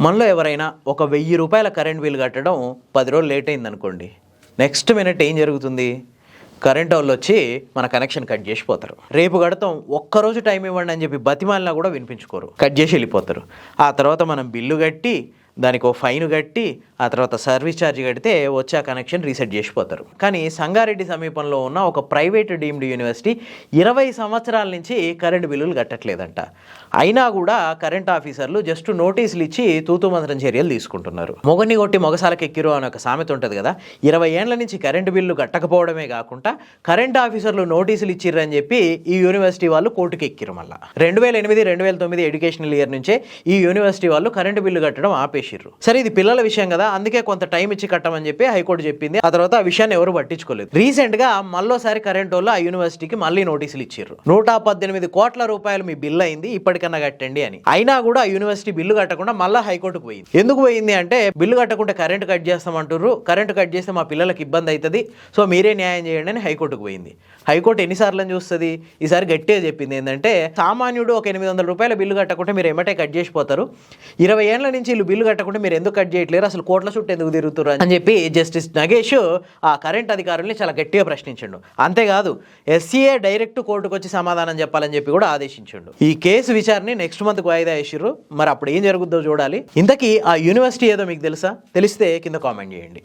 మనలో ఎవరైనా ఒక 1000 రూపాయల కరెంట్ బిల్ కట్టడం 10 రోజులు లేట్ అయింది అనుకోండి, నెక్స్ట్ మినిట్ ఏం జరుగుతుంది? కరెంట్ వాళ్ళు వచ్చి మన కనెక్షన్ కట్ చేసి పోతారు. రేపు కడతాం, ఒక్కరోజు టైం ఇవ్వండి అని చెప్పి బతిమాలినా కూడా వినిపించుకోరు, కట్ చేసి వెళ్ళిపోతారు. ఆ తర్వాత మనం బిల్లు కట్టి దానికి ఓ ఫైన్ కట్టి ఆ తర్వాత సర్వీస్ ఛార్జ్ కడితే వచ్చి ఆ కనెక్షన్ రీసెట్ చేసిపోతారు. కానీ సంగారెడ్డి సమీపంలో ఉన్న ఒక ప్రైవేట్ డీమ్డ్ యూనివర్సిటీ 20 సంవత్సరాల నుంచి కరెంటు బిల్లులు కట్టట్లేదంట. అయినా కూడా కరెంట్ ఆఫీసర్లు జస్ట్ నోటీసులు ఇచ్చి తూతూ మంత్రం చర్యలు తీసుకుంటున్నారు. మొగని కొట్టి మొగసాలకు ఎక్కిరు అని ఒక సామెత ఉంటుంది కదా. 20 ఏండ్ల నుంచి కరెంటు బిల్లు కట్టకపోవడమే కాకుండా కరెంట్ ఆఫీసర్లు నోటీసులు ఇచ్చిర్రని చెప్పి ఈ యూనివర్సిటీ వాళ్ళు కోర్టుకు ఎక్కిరు. మళ్ళీ 2008-2009 ఎడ్యుకేషనల్ ఇయర్ నుంచే ఈ యూనివర్సిటీ వాళ్ళు కరెంటు బిల్లు కట్టడం ఆపేసిర్రు. సరే, ఇది పిల్లల విషయం కదా, అందుకే కొంత టైం ఇచ్చి కట్టమని చెప్పి హైకోర్టు చెప్పింది. ఆ తర్వాత ఆ విషయాన్ని ఎవరు పట్టించుకోలేదు. రీసెంట్ గా మళ్ళోసారి కరెంట్ వాళ్ళు ఆ యూనివర్సిటీకి మళ్ళీ నోటీసులు ఇచ్చారు. 118 కోట్ల రూపాయలు మీ బిల్లు అయింది, ఇప్పటికన్నా కట్టండి అని. అయినా కూడా ఆ యూనివర్సిటీ బిల్లు కట్టకుండా మళ్ళీ హైకోర్టుకు పోయింది. ఎందుకు పోయింది అంటే, బిల్లు కట్టకుంటే కరెంట్ కట్ చేస్తామంటారు, కరెంట్ కట్ చేస్తే మా పిల్లలకు ఇబ్బంది అవుతుంది, సో మీరే న్యాయం చేయండి అని హైకోర్టుకు పోయింది. హైకోర్టు ఎన్నిసార్లు చూస్తుంది? ఈసారి గట్టిగా చెప్పింది ఏంటంటే, సామాన్యుడు ఒక 800 రూపాయల బిల్లు కట్టకుంటే మీరు ఎమ్మటే కట్ చేసిపోతారు, 20 ఏళ్ల నుంచి వీళ్ళు బిల్లు కట్టకుంటే మీరు ఎందుకు కట్ చేయట్లేరు, అసలు కోట్ల చుట్టూ ఎందుకు తిరుగుతారు అని చెప్పి జస్టిస్ నగేష్ ఆ కరెంట్ అధికారుల్ని చాలా గట్టిగా ప్రశ్నించండు. అంతేకాదు, ఎస్సీఏ డైరెక్ట్ కోర్టుకు వచ్చి సమాధానం చెప్పాలని చెప్పి కూడా ఆదేశించండు. ఈ కేసు విచారణ నెక్స్ట్ మంత్ వాయిదా వేసిర్రు. మరి అప్పుడు ఏం జరుగుద్దో చూడాలి. ఇంతకీ ఆ యూనివర్సిటీ ఏదో మీకు తెలుసా? తెలిస్తే కింద కామెంట్ చేయండి.